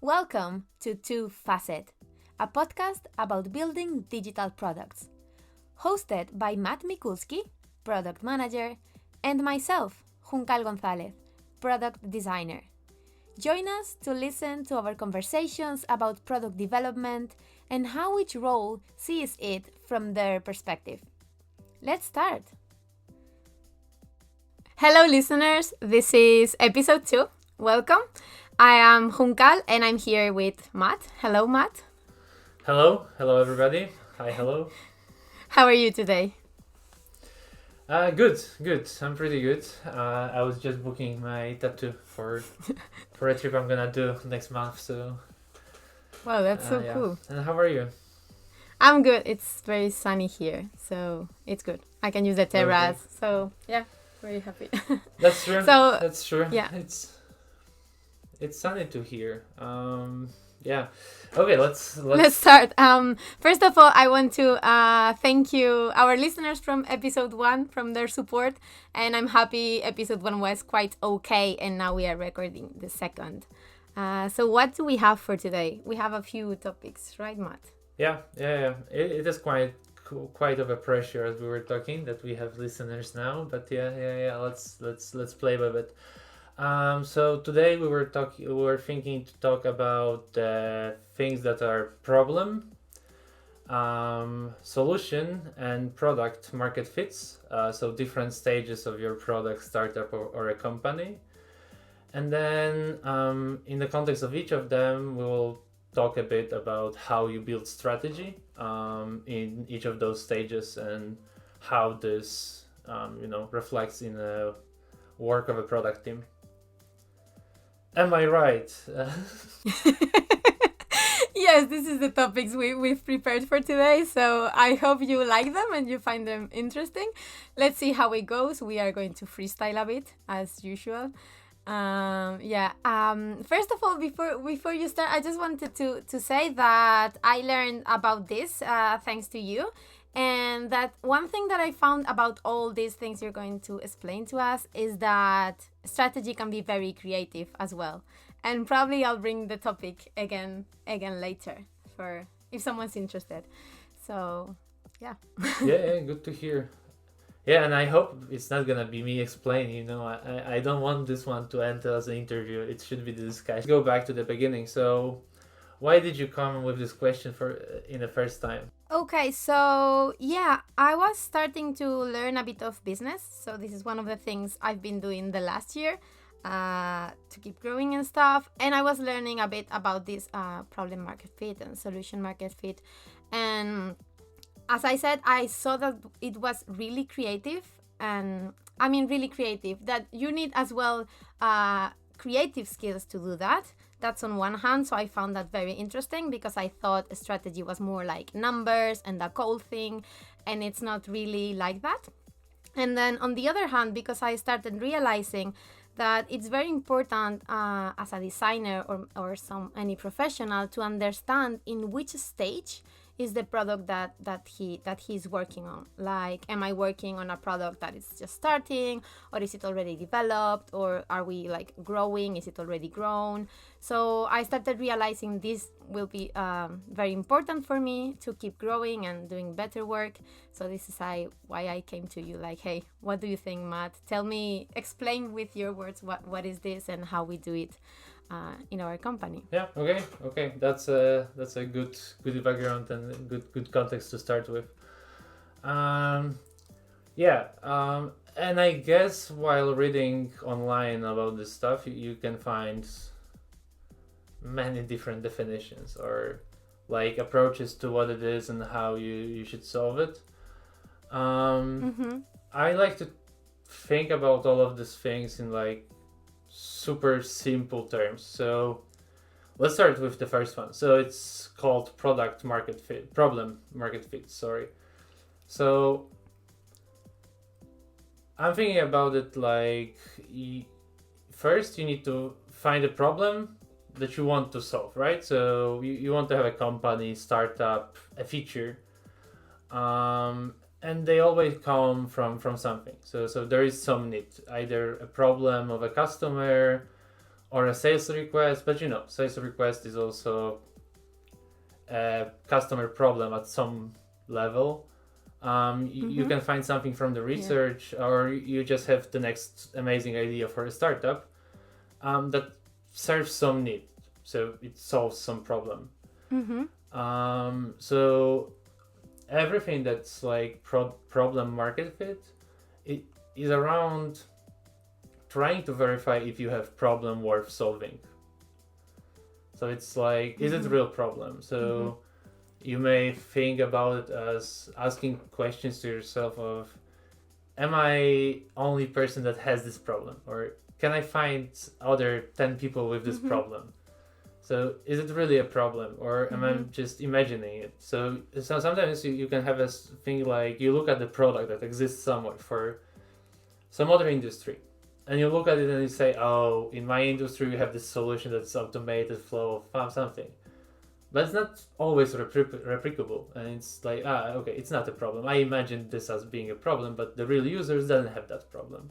Welcome to Two Facet, a podcast about building digital products. Hosted by Matt Mikulski, Product Manager, and myself, Juncal González, Product Designer. Join us to listen to our conversations about product development and how each role sees it from their perspective. Let's start! Hello listeners, this is episode 2. Welcome. I am Juncal and I'm here with Matt. Hello Matt. Hello everybody. Hi, hello. How are you today? Good. I'm pretty good. I was just booking my tattoo for a trip I'm gonna do next month. So. Wow, that's so yeah. cool. And how are you? I'm good. It's very sunny here, so it's good. I can use the terrace. Okay. So yeah, very happy. That's true. So, that's true. yeah. It's sunny to hear. Yeah. Okay, let's start. First of all, I want to thank you, our listeners from episode 1, from their support, and I'm happy episode 1 was quite okay, and now we are recording the second. So what do we have for today? We have a few topics, right, Matt? Yeah. It is quite of a pressure as we were talking that we have listeners now, but yeah. Let's play with it. So today we were thinking to talk about things that are problem, solution, and product market fits. So different stages of your product, startup, or a company. And then in the context of each of them, we will talk a bit about how you build strategy in each of those stages and how this reflects in the work of a product team. Am I right? Yes, this is the topics we've prepared for today, so I hope you like them and you find them interesting. Let's see how it goes. We are going to freestyle a bit, as usual. First of all, before you start, I just wanted to say that I learned about this thanks to you. And that one thing that I found about all these things you're going to explain to us is that strategy can be very creative as well. And probably I'll bring the topic again later for if someone's interested. So, yeah. yeah, good to hear. Yeah, and I hope it's not gonna be me explaining. I don't want this one to end as an interview. It should be the discussion. Go back to the beginning. So, why did you come with this question in the first time? Okay, so yeah, I was starting to learn a bit of business. So this is one of the things I've been doing the last year to keep growing and stuff. And I was learning a bit about this problem market fit and solution market fit. And as I said, I saw that it was really creative. And I mean, really creative, that you need as well creative skills to do that. That's on one hand, so I found that very interesting because I thought strategy was more like numbers and a cold thing, and it's not really like that. And then on the other hand, because I started realizing that it's very important as a designer or any professional to understand in which stage is the product that he's working on. Like, am I working on a product that is just starting, or is it already developed, or are we like growing? Is it already grown? So I started realizing this will be very important for me to keep growing and doing better work. So this is why I came to you. Like, hey, what do you think, Matt? Tell me, explain with your words what is this and how we do it in our company. Yeah. Okay. That's a good background and good context to start with. And I guess while reading online about this stuff, you can find many different definitions or like approaches to what it is and how you should solve it. I like to think about all of these things in like super simple terms. So let's start with the first one. So it's called problem market fit. So I'm thinking about it like first you need to find a problem that you want to solve, right? So you want to have a company, startup, a feature, and they always come from something. So there is some need, either a problem of a customer, or a sales request, but sales request is also a customer problem at some level. You can find something from the research, or you just have the next amazing idea for a startup that serves some need, so it solves some problem. So everything that's like problem market fit, it is around trying to verify if you have problem worth solving. So it's like, is it a real problem? So you may think about it as asking questions to yourself of, am I only person that has this problem? Or can I find other 10 people with this problem? So is it really a problem, or am I just imagining it? So sometimes you can have a thing like, you look at the product that exists somewhere for some other industry, and you look at it and you say, oh, in my industry we have this solution that's automated flow of something. But it's not always replicable, and it's like, okay, it's not a problem. I imagined this as being a problem, but the real users doesn't have that problem.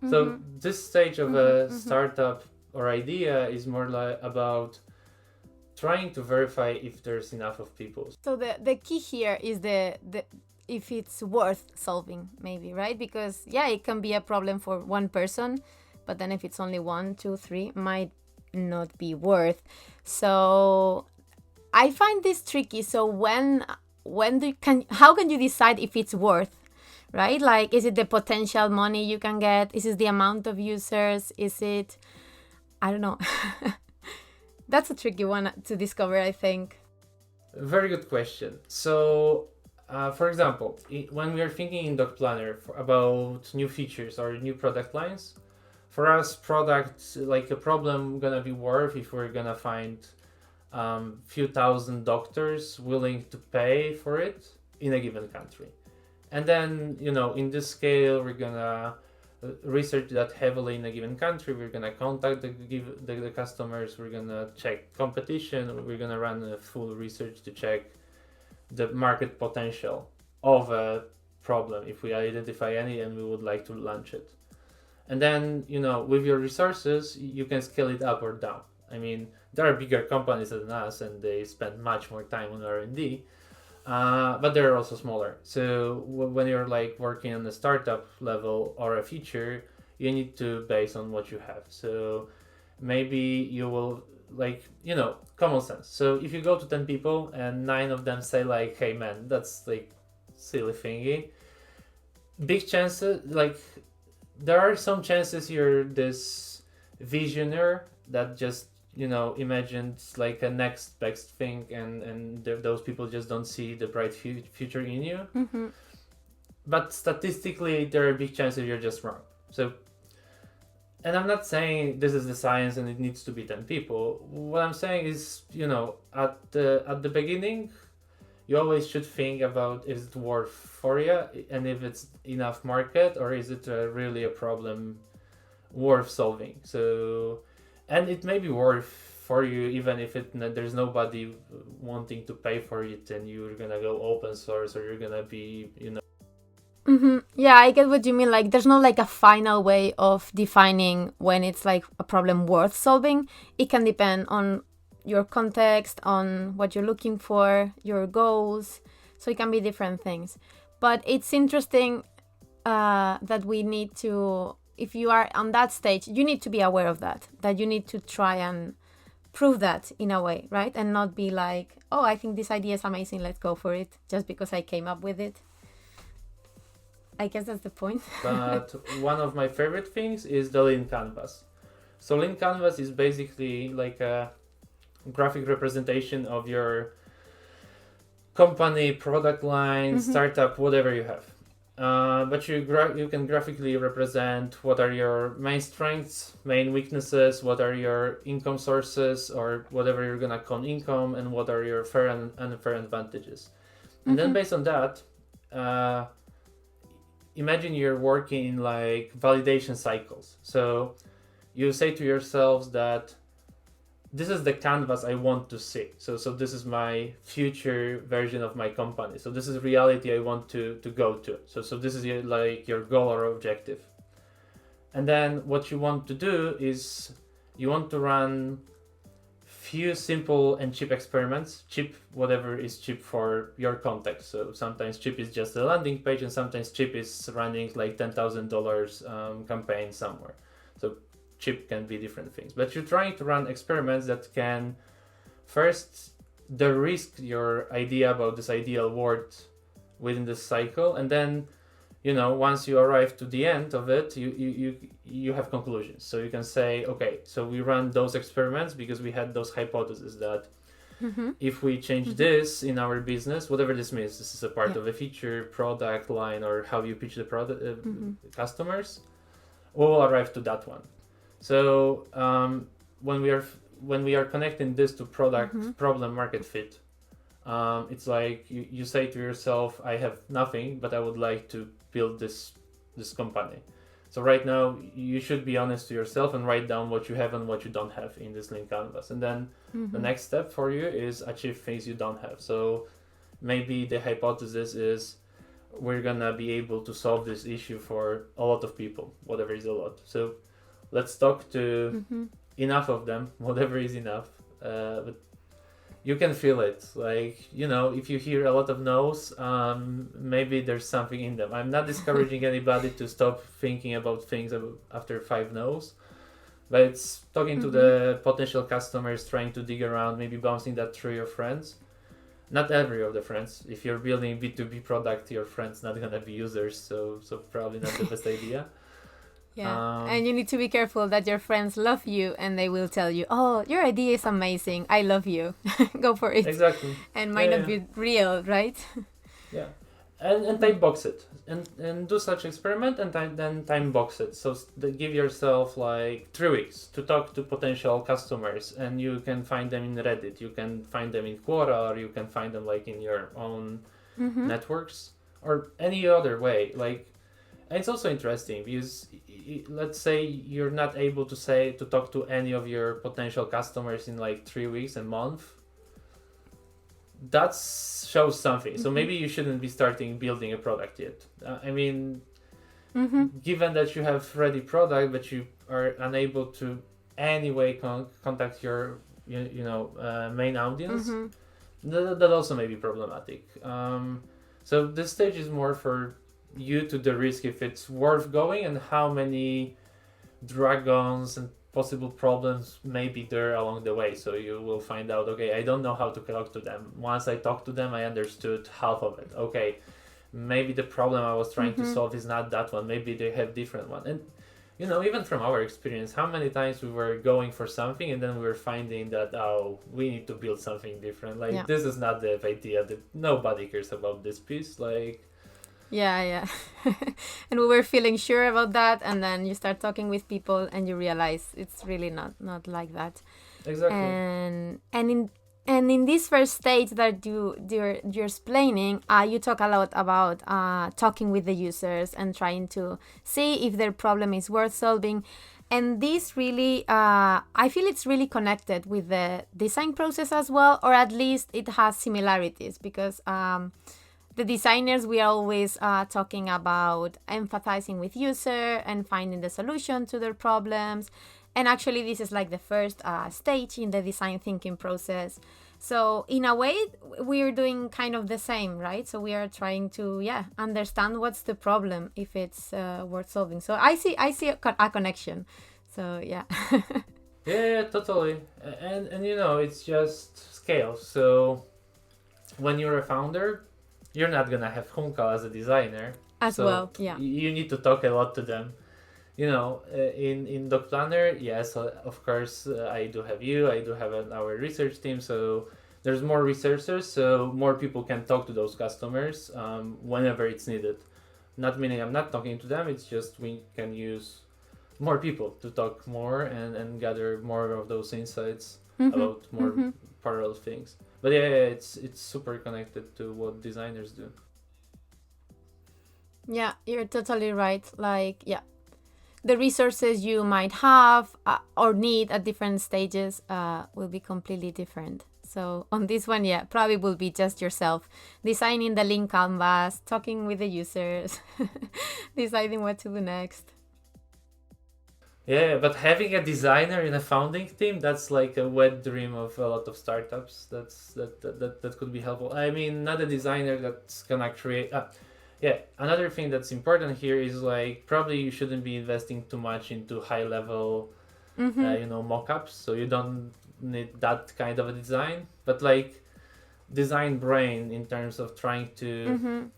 So this stage of a startup or idea is more like about trying to verify if there's enough of people. So the key here is the if it's worth solving, maybe, right? Because it can be a problem for one person, but then if it's only 1, 2, 3, might not be worth. So I find this tricky. So how can you decide if it's worth, right? Like, is it the potential money you can get? Is it the amount of users? Is it, I don't know. That's a tricky one to discover, I think. Very good question. So, for example, when we are thinking in Doc Planner about new features or new product lines, for us, products like a problem gonna be worth if we're gonna find few thousand doctors willing to pay for it in a given country. And then, in this scale, we're gonna research that heavily in a given country. We're gonna contact the customers. We're gonna check competition. We're gonna run a full research to check the market potential of a problem if we identify any and we would like to launch it. And then, with your resources, you can scale it up or down. I mean, there are bigger companies than us and they spend much more time on R&D. But they're also smaller. So when you're like working on a startup level or a feature, you need to base on what you have. So maybe you will common sense. So if you go to 10 people and 9 of them say like, hey man, that's like silly thingy, big chances, like there are some chances you're this visionary that just imagined like a next best thing, and those people just don't see the bright future in you. But statistically, there are big chances you're just wrong. So, and I'm not saying this is the science and it needs to be 10 people. What I'm saying is, at the beginning, you always should think about, is it worth for you, and if it's enough market, or is it really a problem worth solving. So, and it may be worth for you even if there's nobody wanting to pay for it, and you're gonna go open source, or you're gonna be Yeah, I get what you mean. Like, there's not like a final way of defining when it's like a problem worth solving. It can depend on your context, on what you're looking for, your goals. So it can be different things. But it's interesting that we need to, if you are on that stage, you need to be aware of that you need to try and prove that in a way, right? And not be like, oh, I think this idea is amazing, let's go for it, just because I came up with it. I guess that's the point. But one of my favorite things is the lean canvas. So lean canvas is basically like a graphic representation of your company, product line, startup, whatever you have. But you can graphically represent what are your main strengths, main weaknesses, what are your income sources, or whatever you're gonna call income, and what are your fair and unfair advantages. And then based on that, imagine you're working in like validation cycles. So you say to yourselves that this is the canvas I want to see. So this is my future version of my company. So this is reality I want to go to. So this is your goal or objective. And then what you want to do is you want to run few simple and cheap experiments. Cheap, whatever is cheap for your context. So sometimes cheap is just a landing page, and sometimes cheap is running like $10,000 campaign somewhere. So cheap can be different things. But you're trying to run experiments that can first de-risk your idea about this ideal world within this cycle, and then once you arrive to the end of it, you have conclusions. So you can say, okay, so we ran those experiments because we had those hypotheses that if we change this in our business, whatever this means, this is a part of a feature, product line, or how you pitch the product customers, we will arrive to that one. So when we are connecting this to product problem market fit, it's like you say to yourself, I have nothing, but I would like to build this company. So right now you should be honest to yourself and write down what you have and what you don't have in this lean canvas. And then the next step for you is achieve things you don't have. So maybe the hypothesis is we're gonna be able to solve this issue for a lot of people, whatever is a lot. So let's talk to enough of them, whatever is enough. But you can feel it, like, if you hear a lot of no's, maybe there's something in them. I'm not discouraging anybody to stop thinking about things after 5 no's, but it's talking to the potential customers, trying to dig around, maybe bouncing that through your friends. Not every of the friends. If you're building B2B product, your friends not gonna be users, so probably not the best idea. Yeah, and you need to be careful that your friends love you and they will tell you, oh, your idea is amazing, I love you, go for it. Exactly. And might not be real, right? Yeah, and time box it, and do such experiment, and then time box it. So give yourself like 3 weeks to talk to potential customers, and you can find them in Reddit, you can find them in Quora, or you can find them like in your own networks, or any other way. Like, and it's also interesting because let's say you're not able to talk to any of your potential customers in like 3 weeks, a month. That shows something. So maybe you shouldn't be starting building a product yet. Given that you have ready product, but you are unable to anyway contact your main audience, that also may be problematic. So this stage is more for you to the risk if it's worth going, and how many dragons and possible problems may be there along the way. So you will find out, okay, I don't know how to talk to them. Once I talked to them, I understood half of it. Okay, maybe the problem I was trying to solve is not that one. Maybe they have different one. And even from our experience, how many times we were going for something and then we were finding that, we need to build something different. Like, this is not the idea, that nobody cares about this piece. Like, yeah. And we were feeling sure about that, and then you start talking with people and you realize it's really not like that. Exactly. And in this first stage that you're explaining, you talk a lot about talking with the users and trying to see if their problem is worth solving. And this really, I feel it's really connected with the design process as well, or at least it has similarities, because the designers, we are always talking about empathizing with user and finding the solution to their problems. And actually, this is like the first stage in the design thinking process. So in a way, we're doing kind of the same, right? So we are trying to, understand what's the problem, if it's worth solving. So I see a connection. So yeah. Yeah, totally. And it's just scale. So when you're a founder, you're not gonna have Juncal as a designer as well. Yeah, you need to talk a lot to them. In Doc Planner, yes, of course, I do have you. I do have our research team. So there's more researchers, so more people can talk to those customers whenever it's needed. Not meaning I'm not talking to them. It's just we can use more people to talk more and gather more of those insights about more parallel things. But it's super connected to what designers do. Yeah, you're totally right. Like, the resources you might have or need at different stages will be completely different. So on this one, probably will be just yourself designing the link canvas, talking with the users, deciding what to do next. Yeah, but having a designer in a founding team, that's like a wet dream of a lot of startups. That could be helpful. I mean, not a designer that's gonna create. Yeah, another thing that's important here is like probably you shouldn't be investing too much into high level, mock-ups. So you don't need that kind of a design. But like design brain in terms of trying to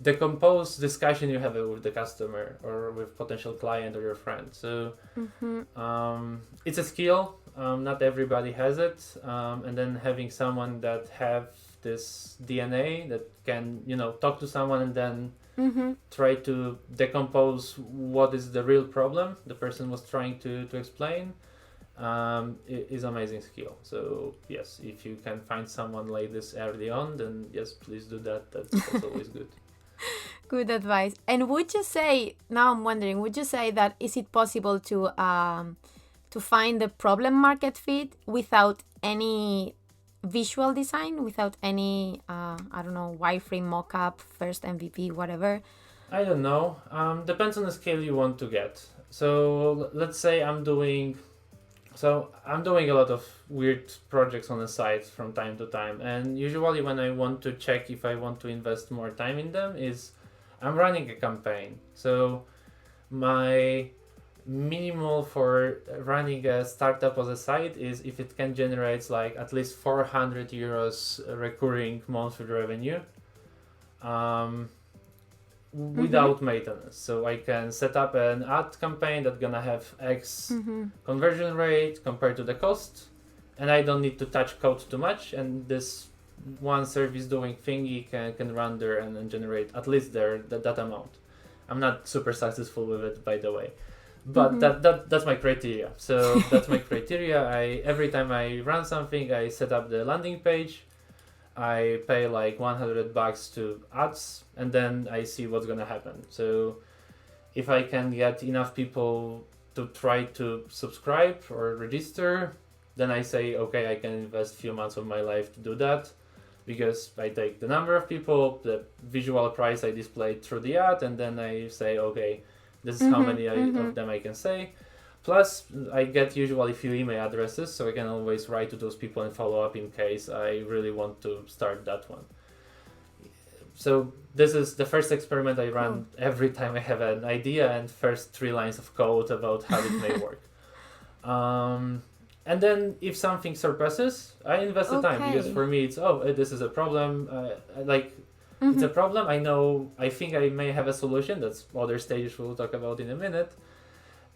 decompose discussion you have with the customer or with potential client or your friend. So it's a skill. Not everybody has it. And then having someone that have this DNA that can talk to someone and then try to decompose what is the real problem the person was trying to explain is amazing skill. So yes, if you can find someone like this early on, then yes, please do that. That's always good. Good advice. And would you say, now I'm wondering, would you say that is it possible to find the problem market fit without any visual design, without any, I don't know, wireframe mockup, first MVP, whatever? I don't know. Depends on the scale you want to get. So let's say I'm doing a lot of weird projects on the side from time to time, and usually when I want to check if I want to invest more time in them is I'm running a campaign. So my minimal for running a startup as a site is if it can generate like at least 400 euros recurring monthly revenue without maintenance. So I can set up an ad campaign that's gonna have X conversion rate compared to the cost, and I don't need to touch code too much, and this one service doing thingy can run there and then generate at least that amount. I'm not super successful with it, by the way, but that's my criteria. So that's my criteria. Every time I run something, I set up the landing page, I pay like $100 to ads, and then I see what's gonna happen. So if I can get enough people to try to subscribe or register, then I say, okay, I can invest a few months of my life to do that, because I take the number of people, the visual price I displayed through the ad, and then I say, okay, this is how many of them I can say. Plus, I get usually few email addresses, so I can always write to those people and follow up in case I really want to start that one. So this is the first experiment I run every time I have an idea and first 3 lines of code about how it may work. And then if something surpasses, I invest the time, because for me it's, this is a problem. It's a problem. I think I may have a solution. That's other stages we'll talk about in a minute.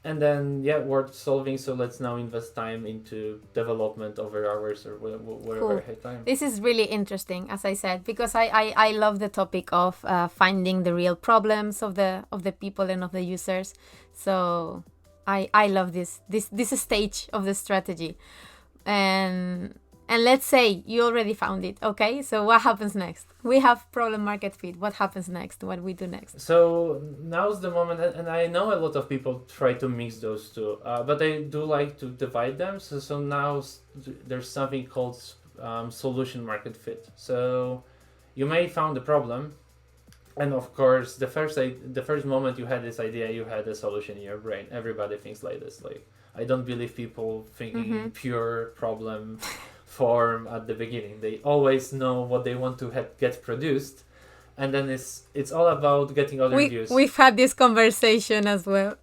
And then, worth solving, so let's now invest time into development over hours or whatever I have time. This is really interesting, as I said, because I love the topic of finding the real problems of the people and of the users. So I love this stage of the strategy. And let's say you already found it, okay? So what happens next? We have problem market fit. What happens next? What do we do next? So now's the moment, and I know a lot of people try to mix those two, but I do like to divide them. So now there's something called solution market fit. So you may found the problem, and of course, the first moment you had this idea, you had a solution in your brain. Everybody thinks like this. Like, I don't believe people thinking pure problem form at the beginning. They always know what they want to get produced, and then it's all about getting other views. We've had this conversation as well.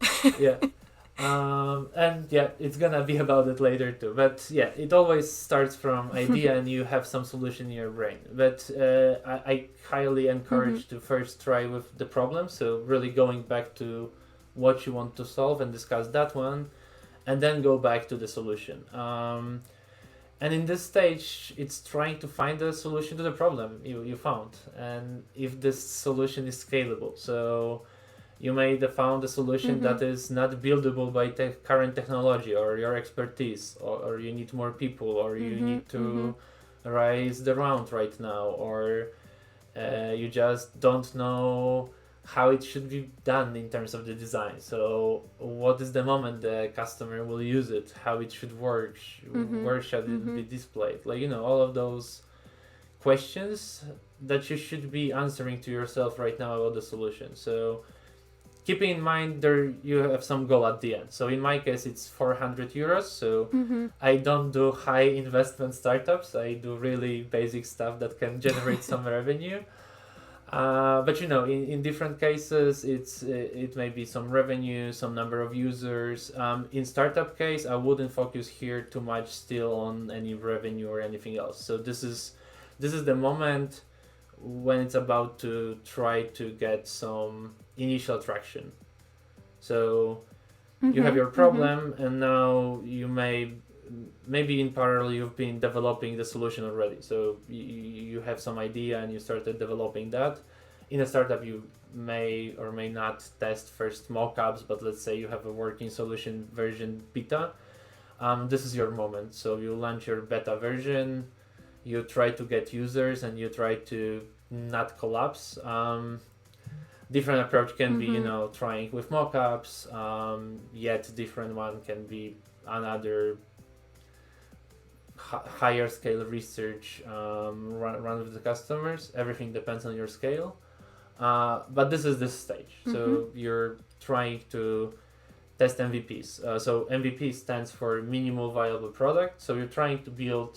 And it's gonna be about it later too. But it always starts from idea, and you have some solution in your brain. But I highly encourage to first try with the problem. So really going back to what you want to solve and discuss that one, and then go back to the solution. And in this stage, it's trying to find a solution to the problem you found, and if this solution is scalable. So you may have found a solution that is not buildable by current technology or your expertise, or you need more people, or you need to raise the round right now, or you just don't know how it should be done in terms of the design. So what is the moment the customer will use it, how it should work, where should it be displayed, all of those questions that you should be answering to yourself right now about the solution. So keeping in mind there you have some goal at the end. So in my case, it's 400 euros. So I don't do high investment startups. I do really basic stuff that can generate some revenue. But in different cases, it may be some revenue, some number of users. In startup case, I wouldn't focus here too much still on any revenue or anything else. So this is the moment when it's about to try to get some initial traction. So you have your problem, and now you maybe in parallel you've been developing the solution already. So you have some idea and you started developing that. In a startup, you may or may not test first mockups, but let's say you have a working solution version beta. This is your moment. So you launch your beta version, you try to get users, and you try to not collapse. Different approach can be, trying with mockups. Yet different one can be another higher scale research run with the customers. Everything depends on your scale. But this is this stage. So you're trying to test MVPs. So MVP stands for minimal viable product. So you're trying to build,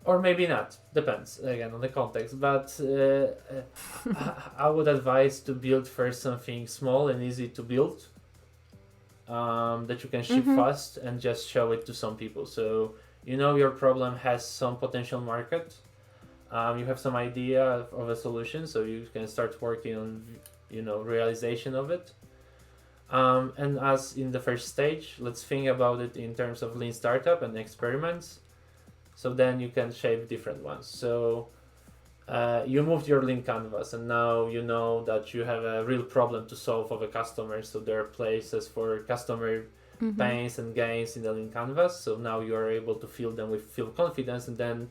or maybe not, depends again on the context. But I would advise to build first something small and easy to build. That you can ship fast and just show it to some people. So your problem has some potential market. You have some idea of a solution, so you can start working on realization of it. And as in the first stage, let's think about it in terms of lean startup and experiments. So then you can shape different ones. So you moved your lean canvas, and now you know that you have a real problem to solve of a customer. So there are places for customer pains and gains in the lean canvas. So now you are able to fill them with full confidence, and then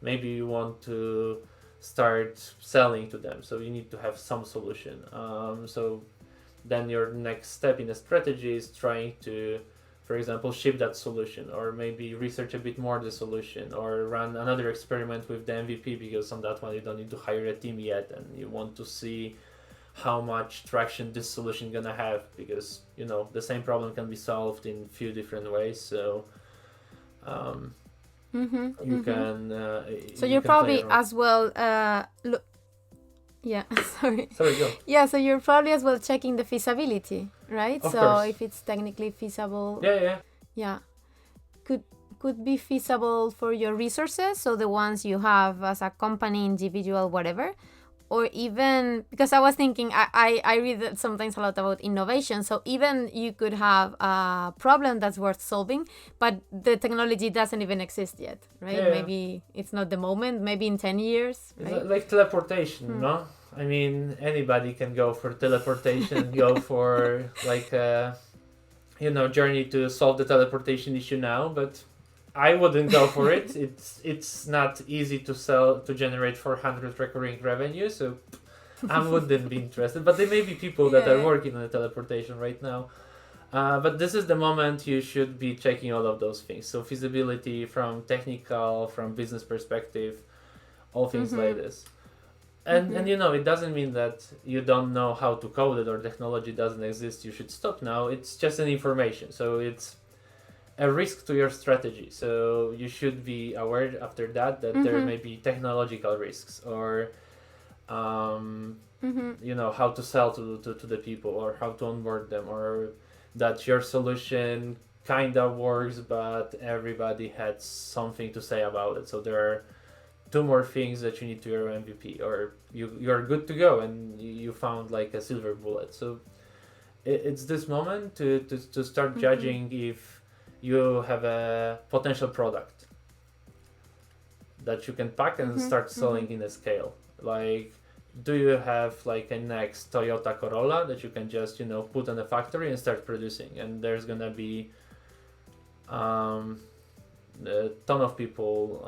maybe you want to start selling to them. So you need to have some solution. So then your next step in the strategy is trying to, for example, ship that solution, or maybe research a bit more the solution, or run another experiment with the MVP, because on that one you don't need to hire a team yet, and you want to see how much traction this solution gonna have, because the same problem can be solved in few different ways. So you can. So you're probably as well. Yeah, sorry. Sorry, go. Yeah, so you're probably as well checking the feasibility, right? Of so course. if it's technically feasible. Yeah. Yeah. Could be feasible for your resources, so the ones you have as a company, individual, whatever. Or even, because I was thinking, I read sometimes a lot about innovation, so even you could have a problem that's worth solving, but the technology doesn't even exist yet, right? Yeah. Maybe it's not the moment, maybe in 10 years, right? It's like teleportation, no? I mean, anybody can go for teleportation, go for like a, journey to solve the teleportation issue now, but I wouldn't go for it. It's not easy to generate 400 recurring revenue, so I wouldn't be interested. But there may be people that are working on the teleportation right now. But this is the moment you should be checking all of those things. So feasibility from technical, from business perspective, all things like this. And it doesn't mean that you don't know how to code it or technology doesn't exist, you should stop now. It's just an information. So it's a risk to your strategy. So you should be aware after that there may be technological risks, or how to sell to the people, or how to onboard them, or that your solution kind of works but everybody had something to say about it. So there are two more things that you need to your MVP, or you're good to go and you found like a silver bullet. So it's this moment to start judging if you have a potential product that you can pack and start selling in a scale. Like, do you have like a next Toyota Corolla that you can just put in a factory and start producing, and there's gonna be a ton of people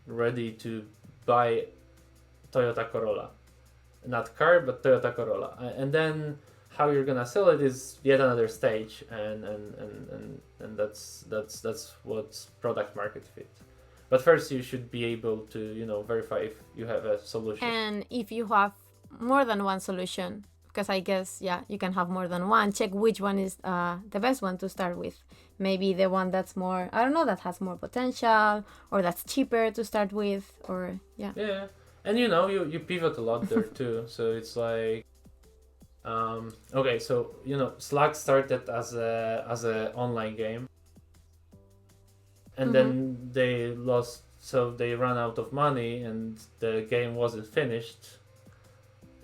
ready to buy Toyota Corolla, not car but Toyota Corolla, and then how you're gonna sell it is yet another stage, and that's what's product market fit. But first you should be able to verify if you have a solution. And if you have more than one solution, because I guess, yeah, you can have more than one. Check which one is the best one to start with. Maybe the one that's more, I don't know, that has more potential, or that's cheaper to start with, or yeah. Yeah, and you pivot a lot there too. So it's like, okay, so Slack started as a online game, and then they lost, so they ran out of money, and the game wasn't finished.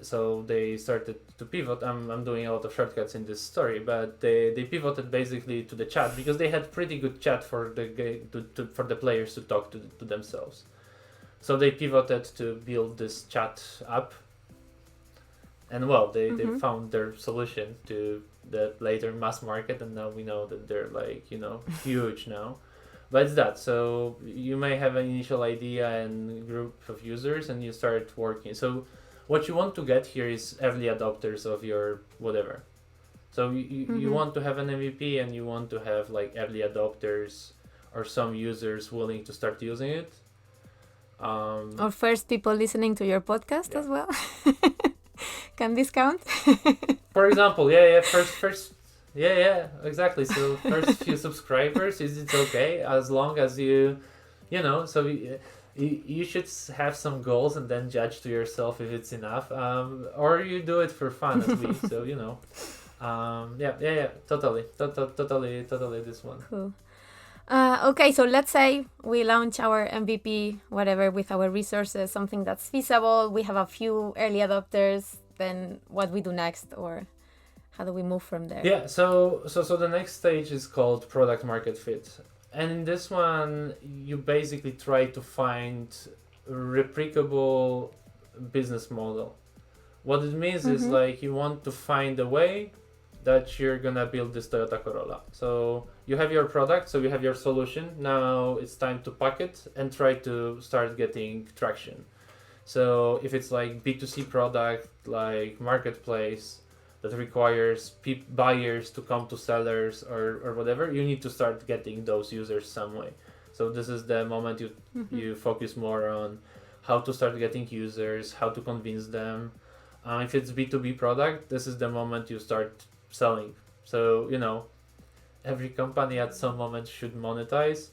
So they started to pivot. I'm doing a lot of shortcuts in this story, but they pivoted basically to the chat, because they had pretty good chat for the game for the players to talk to themselves. So they pivoted to build this chat app, and they found their solution to the later mass market, and now we know that they're like huge now. But it's that. So you may have an initial idea and group of users, and you start working. So what you want to get here is early adopters of your whatever. So you want to have an MVP, and you want to have like early adopters or some users willing to start using it. Or first people listening to your podcast as well. Can this count? For example, first, exactly. So first few subscribers, it's okay as long as you so. You should have some goals and then judge to yourself if it's enough, or you do it for fun as we. So totally this one. Cool. Okay, so let's say we launch our MVP, whatever, with our resources, something that's feasible. We have a few early adopters. Then what we do next, or how do we move from there? Yeah. So the next stage is called product market fit. And in this one, you basically try to find a replicable business model. What it means is like you want to find a way that you're gonna build this Toyota Corolla. So you have your product, so you have your solution. Now it's time to pack it and try to start getting traction. So if it's like B2C product, like marketplace, that requires buyers to come to sellers or whatever, you need to start getting those users some way. So this is the moment you focus more on how to start getting users, how to convince them. If it's B2B product, this is the moment you start selling. So, every company at some moment should monetize.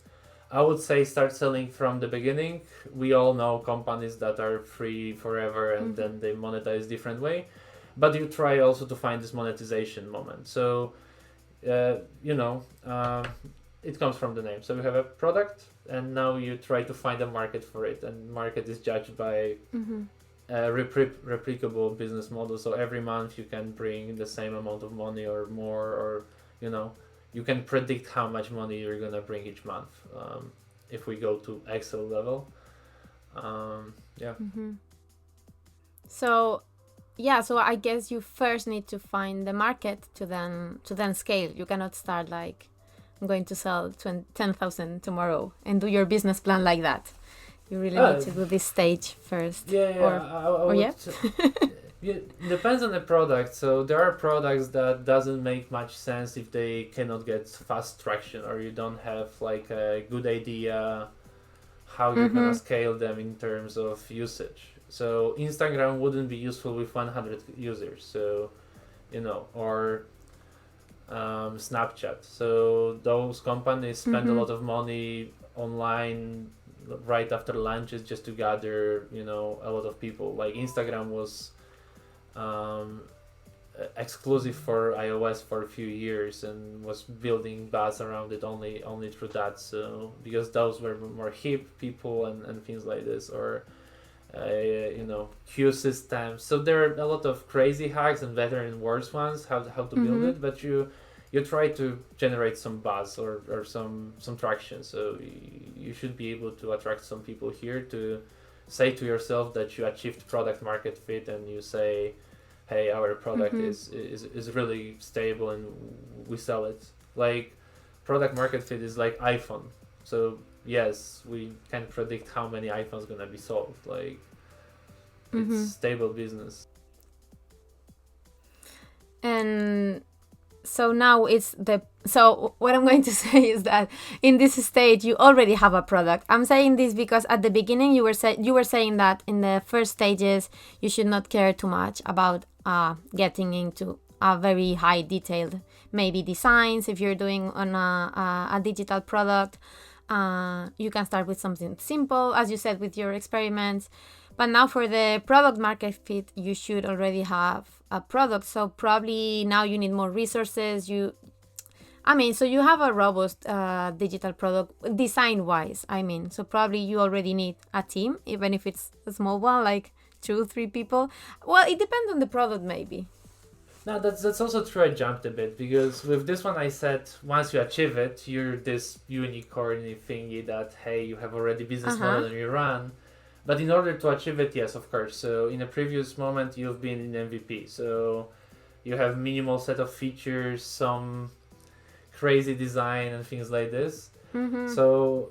I would say start selling from the beginning. We all know companies that are free forever and then they monetize different way. But you try also to find this monetization moment. So, it comes from the name. So you have a product, and now you try to find a market for it. And market is judged by a replicable business model. So every month you can bring the same amount of money or more, or, you can predict how much money you're going to bring each month. If we go to Excel level. So I guess you first need to find the market to then scale. You cannot start like, I'm going to sell 10,000 tomorrow and do your business plan like that. You really need to do this stage first. It depends on the product. So there are products that doesn't make much sense if they cannot get fast traction, or you don't have like a good idea how you're gonna scale them in terms of usage. So Instagram wouldn't be useful with 100 users, so or Snapchat. So those companies spend a lot of money online right after lunches just to gather a lot of people. Like Instagram was exclusive for iOS for a few years and was building buzz around it only through that. So because those were more hip people and things like this, or queue systems. So there are a lot of crazy hacks and better and worse ones how to build it, but you try to generate some buzz or some traction. So you should be able to attract some people here to say to yourself that you achieved product market fit, and you say, hey, our product is really stable and we sell it. Like product market fit is like iPhone. So yes, we can predict how many iPhones gonna be sold. Like it's stable business. And so now so what I'm going to say is that in this stage you already have a product. I'm saying this because at the beginning you were saying that in the first stages you should not care too much about getting into a very high detailed maybe designs. If you're doing on a digital product, you can start with something simple, as you said, with your experiments. But now for the product market fit, you should already have a product. So probably now you need more resources. So you have a robust digital product design wise. So probably you already need a team, even if it's a small one, like 2-3 people. Well, it depends on the product maybe. No, that's also true. I jumped a bit because with this one I said once you achieve it, you're this unicorn thingy that hey, you have already business model and you run. But in order to achieve it, yes, of course. So in a previous moment, you've been in MVP. So you have minimal set of features, some crazy design and things like this. So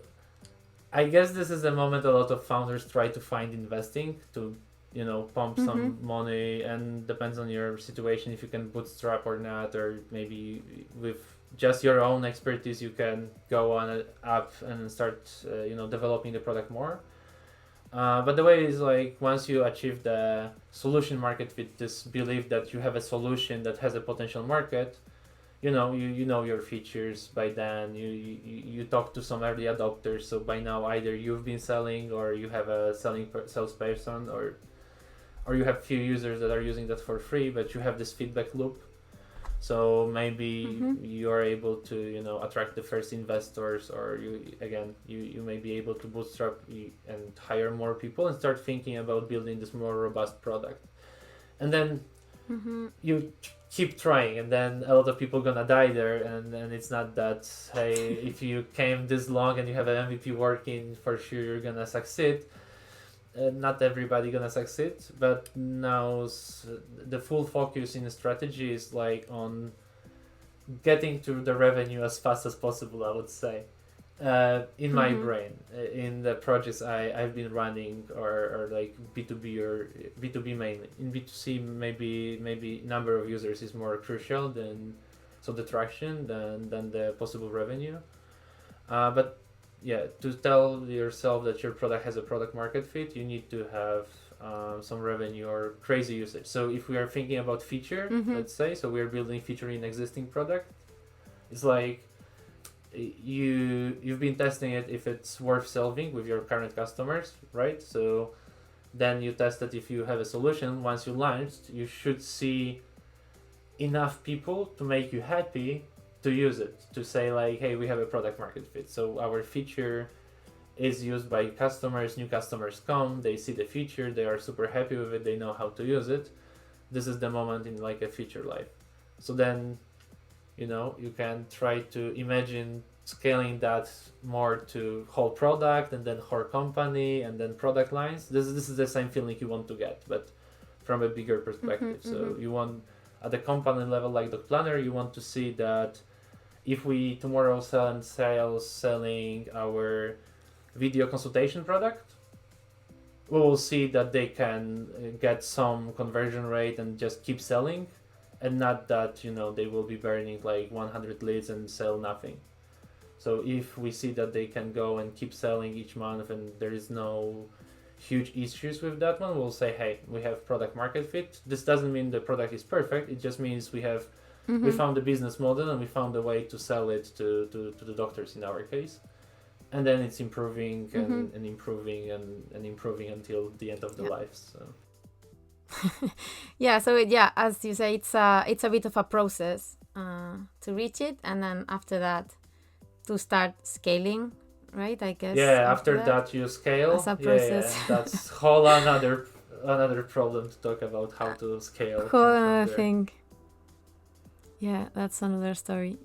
I guess this is the moment a lot of founders try to find investing to pump some money, and depends on your situation if you can bootstrap or not, or maybe with just your own expertise you can go on it up and start developing the product more. But the way is like once you achieve the solution market fit, this belief that you have a solution that has a potential market, you know your features by then. You talk to some early adopters, so by now either you've been selling or you have a salesperson, or you have few users that are using that for free, but you have this feedback loop. So maybe you are able to attract the first investors, or you may be able to bootstrap and hire more people and start thinking about building this more robust product. And then you keep trying, and then a lot of people gonna die there, and it's not that hey, if you came this long and you have an MVP working, for sure you're gonna succeed. Not everybody gonna succeed, but now the full focus in the strategy is like on getting to the revenue as fast as possible, I would say. In my brain, in the projects I've been running, or like B2B or B2B mainly. In B2C, maybe number of users is more crucial than the traction than the possible revenue. But yeah, to tell yourself that your product has a product market fit, you need to have some revenue or crazy usage. So if we are thinking about feature, let's say, so we are building feature in existing product, it's like you've been testing it if it's worth selling with your current customers, right? So then you test that if you have a solution. Once you launched, you should see enough people to make you happy to use it, to say like, hey, we have a product market fit, so our feature is used by customers. New customers come, they see the feature, they are super happy with it, they know how to use it. This is the moment in like a feature life. So then you can try to imagine scaling that more to whole product, and then whole company, and then product lines. This is the same feeling you want to get, but from a bigger perspective. So you want, at the company level, like Doc Planner, you want to see that if we tomorrow selling our video consultation product, we will see that they can get some conversion rate and just keep selling, and not that they will be burning like 100 leads and sell nothing. So if we see that they can go and keep selling each month and there is no huge issues with that one, we'll say, hey, we have product market fit. This doesn't mean the product is perfect, it just means we have we found a business model and we found a way to sell it to the doctors in our case, and then it's improving and improving and improving until the end of the life. So as you say, it's a bit of a process to reach it, and then after that to start scaling, right? I guess after that you scale as a process. That's whole another problem to talk about, how to scale. Whole another thing. Yeah, that's another story.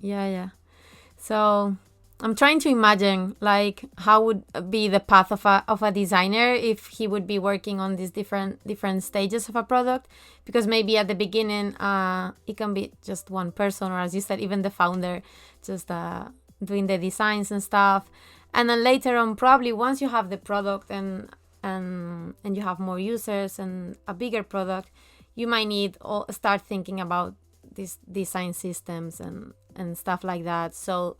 So I'm trying to imagine like how would be the path of a designer if he would be working on these different stages of a product, because maybe at the beginning it can be just one person, or as you said, even the founder just doing the designs and stuff, and then later on, probably once you have the product and you have more users and a bigger product, you might need start thinking about these design systems and stuff like that. So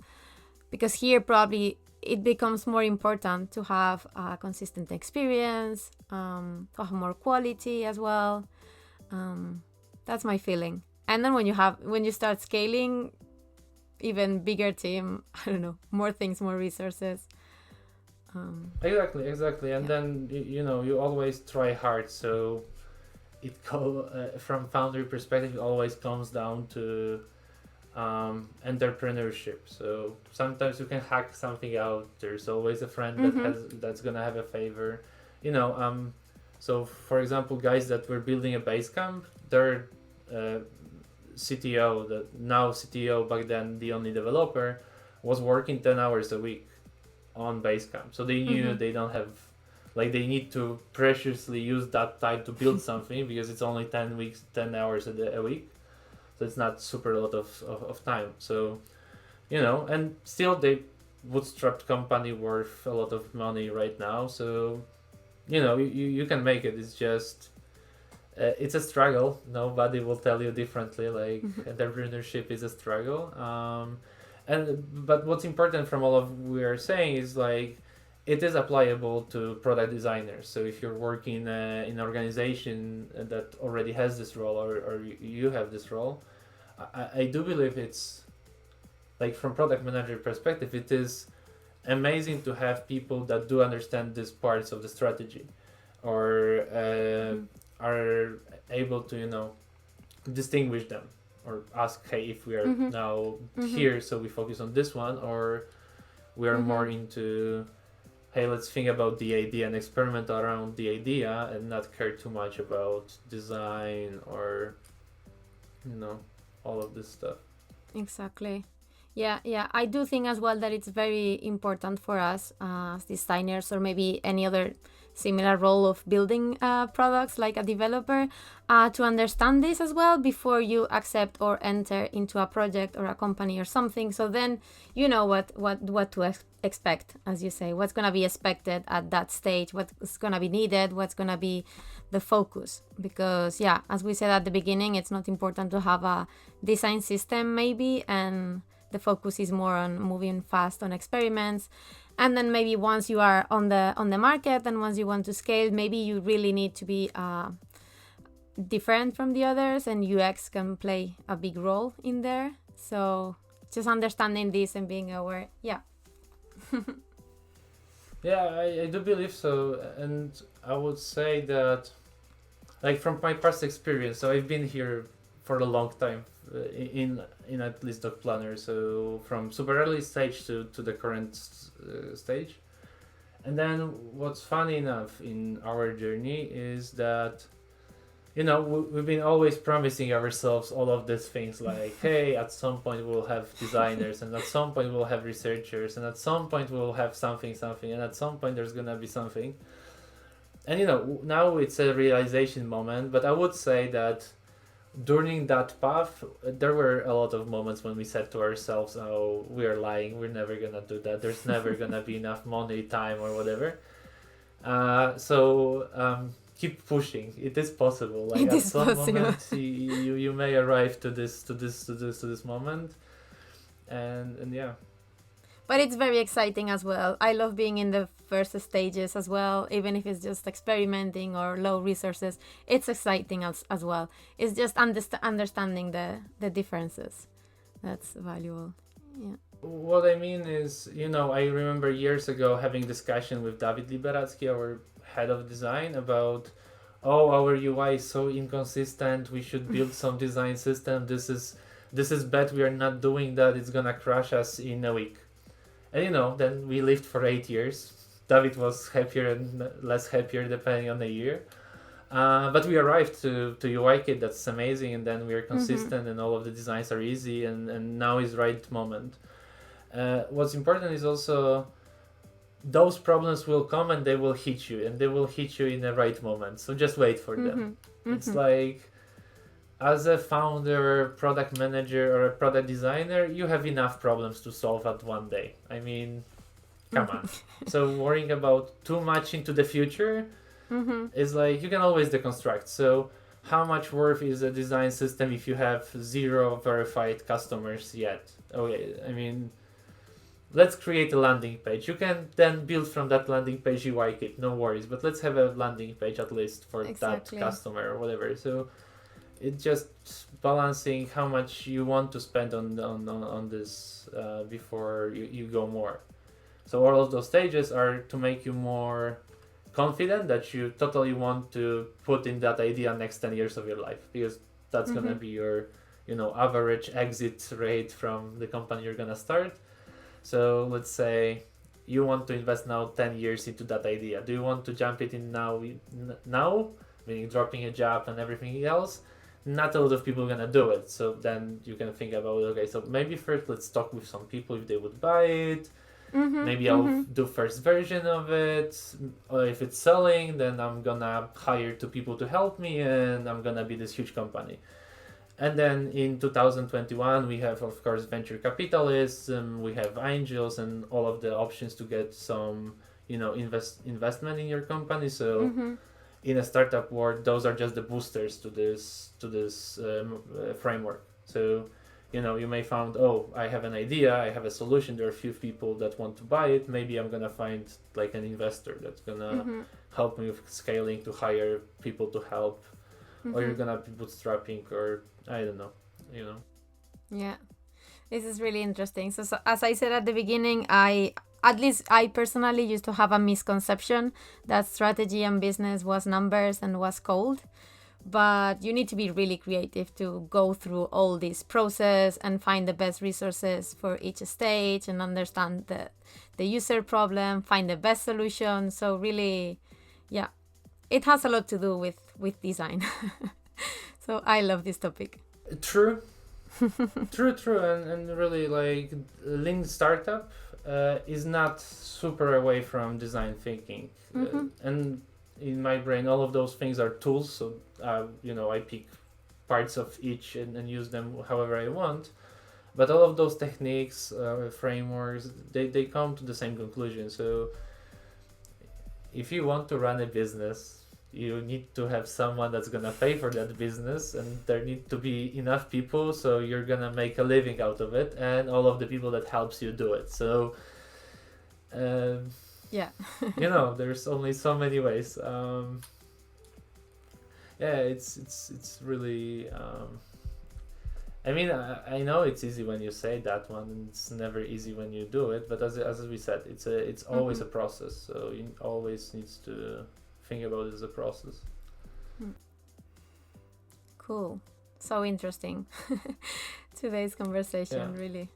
because here probably it becomes more important to have a consistent experience, to have more quality as well. That's my feeling. And then when you start scaling, even bigger team, I don't know, more things, more resources. Exactly. And then you always try hard. So from foundry perspective, it always comes down to entrepreneurship. So sometimes you can hack something out. There's always a friend that's gonna have a favor. So for example, guys that were building a base camp, their CTO, the now CTO, back then the only developer, was working 10 hours a week on Basecamp. So they knew they don't have, like, they need to preciously use that time to build something because it's only 10 hours a week. So it's not super a lot of time. So, and still they bootstrapped company worth a lot of money right now. So, you can make it. It's just, it's a struggle. Nobody will tell you differently. Like, entrepreneurship is a struggle. But what's important from all of we are saying is, like, it is applicable to product designers. So if you're working in an organization that already has this role, or you have this role, I do believe it's, like, from product manager perspective, it is amazing to have people that do understand these parts of the strategy, or are able to distinguish them, or ask, hey, if we are now here, so we focus on this one, or we are more into, hey, let's think about the idea and experiment around the idea and not care too much about design or all of this stuff. Exactly. Yeah, I do think as well that it's very important for us as designers, or maybe any other similar role of building products like a developer, to understand this as well before you accept or enter into a project or a company or something. So then you know what to expect, as you say, what's going to be expected at that stage, what's going to be needed, what's going to be the focus. Because, yeah, as we said at the beginning, it's not important to have a design system maybe, and the focus is more on moving fast on experiments. And then maybe once you are on the market and once you want to scale, maybe you really need to be different from the others, and UX can play a big role in there. So just understanding this and being aware. Yeah. Yeah, I do believe so. And I would say that, like, from my past experience, so I've been here for a long time in at least Dog Planner, so from super early stage to the current stage. And then what's funny enough in our journey is that we've been always promising ourselves all of these things, like, hey, at some point we'll have designers, and at some point we'll have researchers, and at some point we'll have something, and at some point there's gonna be something. And now it's a realization moment, but I would say that during that path, there were a lot of moments when we said to ourselves, oh, we are lying, we're never gonna do that, there's never gonna be enough money, time, or whatever. So keep pushing, it is possible. Like, at some moment you may arrive to this moment, and yeah. But it's very exciting as well. I love being in the first stages as well, even if it's just experimenting or low resources. It's exciting as well. It's just understanding the differences. That's valuable. Yeah. What I mean is, I remember years ago having discussion with David Liberatsky, our head of design, about, our UI is so inconsistent, we should build some design system. This is bad, we are not doing that, it's gonna crash us in a week. And then we lived for 8 years. David was happier and less happier depending on the year. But we arrived to UI kit that's amazing, and then we are consistent and all of the designs are easy, and now is right moment. What's important is also those problems will come and they will hit you, and they will hit you in the right moment. So just wait for them. It's like, as a founder, product manager, or a product designer, you have enough problems to solve at one day. I mean, come on. So worrying about too much into the future is like, you can always deconstruct. So how much worth is a design system if you have 0 verified customers yet? Okay, I mean, let's create a landing page. You can then build from that landing page UI kit, no worries. But let's have a landing page at least for that customer or whatever. So it's just balancing how much you want to spend on this before you go more. So all of those stages are to make you more confident that you totally want to put in that idea next 10 years of your life, because that's Mm-hmm. gonna be your average exit rate from the company you're gonna start. So let's say you want to invest now 10 years into that idea. Do you want to jump it in now, meaning dropping a job and everything else? Not a lot of people are gonna do it. So then you can think about, okay, so maybe first let's talk with some people if they would buy it. Mm-hmm. Maybe I'll do first version of it. Or if it's selling, then I'm gonna hire two people to help me, and I'm gonna be this huge company. And then in 2021, we have, of course, venture capitalists, we have angels, and all of the options to get some, investment in your company. So Mm-hmm. in a startup world, those are just the boosters to this framework. So, you may find, oh, I have an idea, I have a solution. There are a few people that want to buy it. Maybe I'm gonna find like an investor that's gonna Mm-hmm. help me with scaling, to hire people to help, or you're gonna be bootstrapping, or I don't know. Yeah, this is really interesting. So as I said at the beginning, I personally used to have a misconception that strategy and business was numbers and was cold. But you need to be really creative to go through all this process and find the best resources for each stage and understand the user problem, find the best solution. So really, yeah, it has a lot to do with design. So I love this topic. True, true, and really, like, lean startup is not super away from design thinking. And in my brain, all of those things are tools. So I pick parts of each and use them however I want. But all of those techniques, frameworks, they come to the same conclusion. So if you want to run a business, you need to have someone that's gonna pay for that business, and there need to be enough people so you're gonna make a living out of it, and all of the people that helps you do it. So Yeah. there's only so many ways. It's really I mean, I know it's easy when you say that one, and it's never easy when you do it, but as we said, it's always a process, so you always needs to think about it as a process. Cool. So interesting. Today's conversation, really.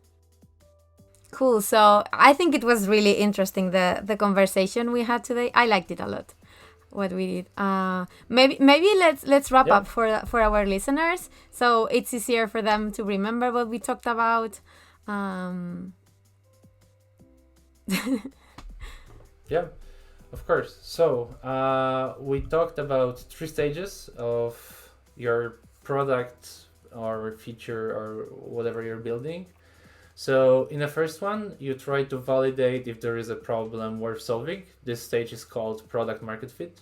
Cool. So I think it was really interesting, the conversation we had today. I liked it a lot. What we did. Maybe let's wrap up for our listeners, so it's easier for them to remember what we talked about. Yeah, of course. So we talked about 3 stages of your product or feature or whatever you're building. So in the first one, you try to validate if there is a problem worth solving. This stage is called product market fit.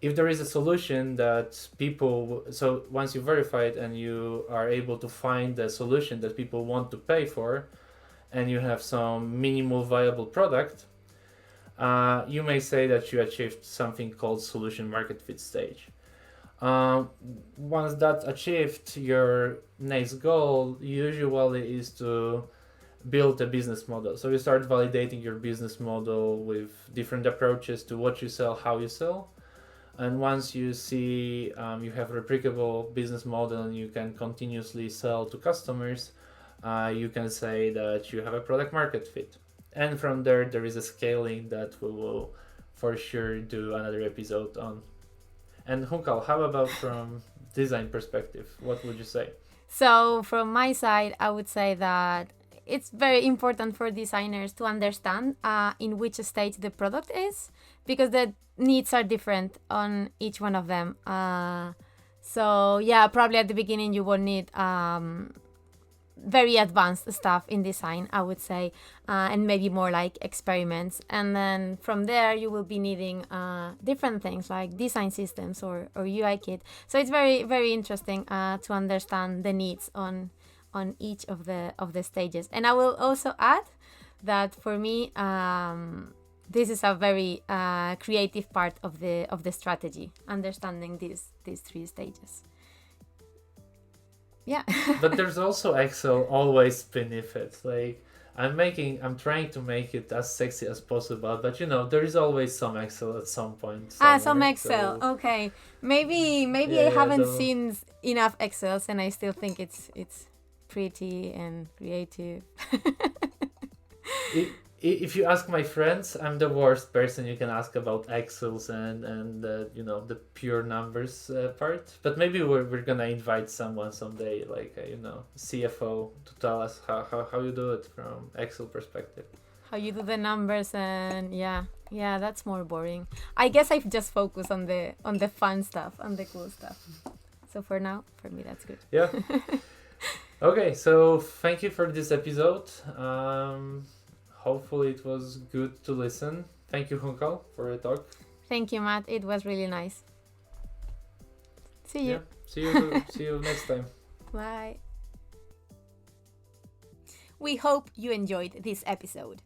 If there is a solution that so once you verify it and you are able to find a solution that people want to pay for, and you have some minimal viable product, you may say that you achieved something called solution market fit stage. Once that's achieved, your next goal usually is to build a business model. So you start validating your business model with different approaches to what you sell, how you sell. And once you see you have a replicable business model and you can continuously sell to customers, you can say that you have a product market fit. And from there is a scaling that we will for sure do another episode on. And Juncal, how about from design perspective? What would you say? So from my side, I would say that it's very important for designers to understand in which stage the product is, because the needs are different on each one of them. So yeah, probably at the beginning you will need very advanced stuff in design, I would say, and maybe more like experiments. And then from there you will be needing different things like design systems or UI kit. So it's very, very interesting to understand the needs on each of the stages. And I will also add that for me, this is a very creative part of the strategy, understanding these 3 stages. yeah. But there's also Excel always beneath it. Like I'm trying to make it as sexy as possible, but there is always some Excel at some point Some somewhere. Excel. So Okay. Maybe I yeah, haven't though. seen enough Excels and I still think it's pretty and creative. If you ask my friends, I'm the worst person you can ask about Excels and the pure numbers part. But maybe we're gonna invite someone someday, like CFO, to tell us how you do it from Excel perspective. How you do the numbers, and yeah, that's more boring. I guess I've just focused on the fun stuff, on the cool stuff. So for now, for me, that's good. Yeah. Okay, so thank you for this episode. Hopefully it was good to listen. Thank you, Juncal, for the talk. Thank you, Matt. It was really nice. See you. Yeah. See you next time. Bye. We hope you enjoyed this episode.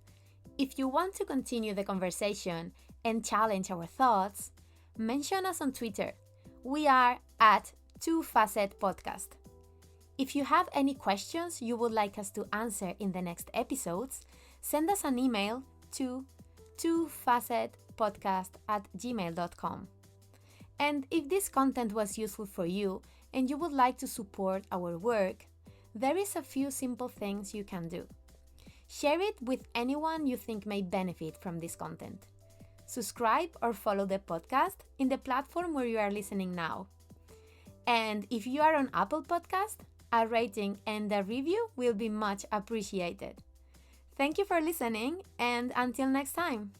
If you want to continue the conversation and challenge our thoughts, mention us on Twitter. We are at 2Facet Podcast. If you have any questions you would like us to answer in the next episodes, send us an email to 2facetpodcast@gmail.com. And if this content was useful for you and you would like to support our work, there is a few simple things you can do. Share it with anyone you think may benefit from this content. Subscribe or follow the podcast in the platform where you are listening now. And if you are on Apple Podcast, a rating and a review will be much appreciated. Thank you for listening, and until next time.